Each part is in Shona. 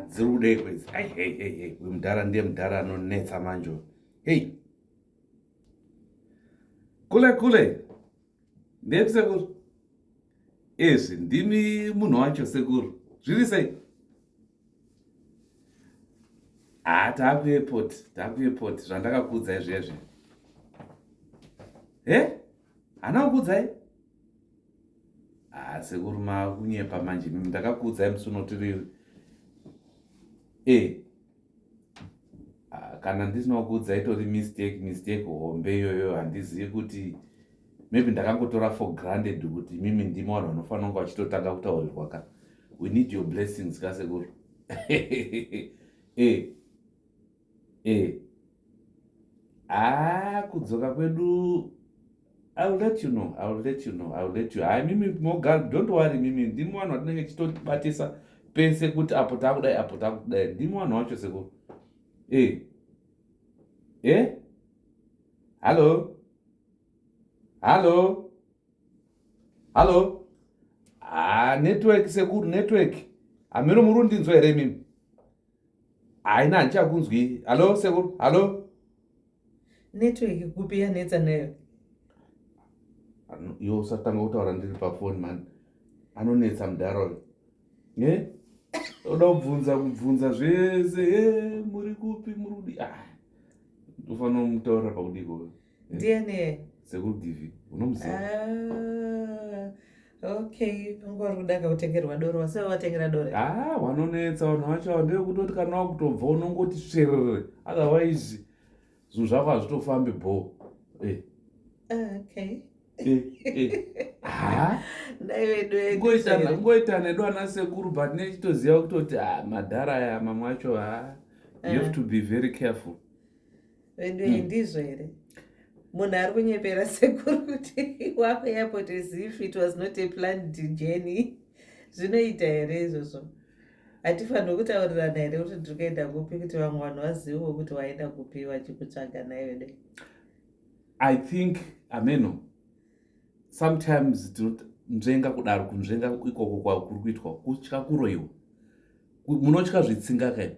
dziri kudai kwedzi. Hey, mudhara ndiye mudhara anonetsa manjo. Hey, kule ndeti sekuru. Izvi ndimi munhu wacho sekuru. Zviri sei? Takuairport zvandakakuudzai zvezvi. Hana kukuudzai? Sekuru makunyepa manje. Ndakakuudzai musuno tiri. Kana ndisina kukuudzai itori mistake hombe iyoyo, handizivi kuti maybe ndakangotora for granted kuti mimi ndimi vanhu vanofanira kunge vachitotanga kutaurirwa ka. We need your blessings ka sekuru. Kudzoka kwedu, I will let you know. Mimi mogara, don't worry, mimi ndimi vanhu vatinenge tichitobatisa pese kuti apo takudai. Ndimi vanhu vacho sekuru. Hello. Network sekuru, network. Ameno murundinzwa here mimi. Haina handichakunzwi. Hello sekuru, hello. Network kupi yanetsa nayo? Iwe usatanga kutaura ndiri pafoni man. Anonetsa mudhara. Unoda kubvunza zvese. Muri kupi murudi? Unofanira kumutaurira pakudiko. Ndiani? Sekuru Givi. Unomuziva? Okay, ungori kudaka kutengerwa doro. Wase watengera doro? Wanonetsa vanhu vacho ndeyekutoti kana wakutobva unongoti sverere. Otherwise zvinhu zvako hazvitofambi bho. Okay. Ngoita nedu ana sekuru but nechitoziva kutoti madhara aya mamwe acho you have to be very careful. Ndizvo here. Munhu ari kunyepera sekuru kuti wakuairport as if it was not a planned journey. Zvinoita here izvozvo? Hatifanirwi kutaurirana here kuti tiri kuenda kupi kuti vamwe vanhu vazivewo kuti waenda kupi vachikutsvaga nayo. I think ameno sometimes nzvenga kudaro kunzvenga ikoko kwakuri kuitwa kutya kuroiwa. Munotya zvitsinga kai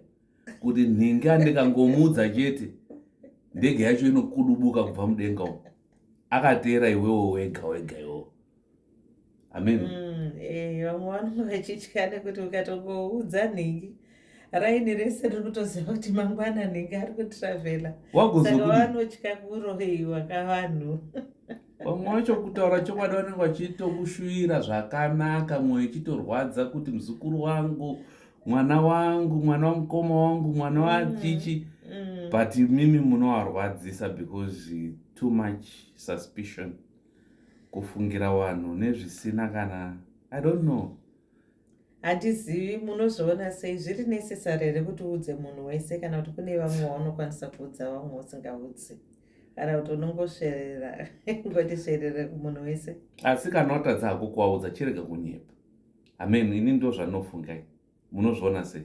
kuti nhingi andikangomuudza chete ndege yacho inokudubuka kubva mudenga umo akateera iwewo wega iwo. Amen. Vamwe vanenge vachitya nekuti ukatongoudza nhingi raini rese riri kutoziva kuti mangwana nhingi ari kutravela. Saka vanotya kuroiwa kavanhu. Vamwe vacho kutaura chokwadi vanenge vachitokushuvira zvakanaka, mwoyo ichitorwadza kuti muzukuru wangu, mwana wangu, mwana wamukoma wangu, mwana wachichi. But mimi munovarwadzisa because too much suspicion. Kufungira vanhu nezvisina kana I don't know. Handizivi munozviona sei zviri necessary here kuti uudze munhu wese kana kuti kune vamwe vaunokwanisa kuudza vamwe usingaudzi. Kana kuti unongosverera ngotisverere kumunhu wese. Asi kana watadza hako kuvaudza chirega kunyepa. Amen. Ini ndo zvandinofungai. Munozviona sei?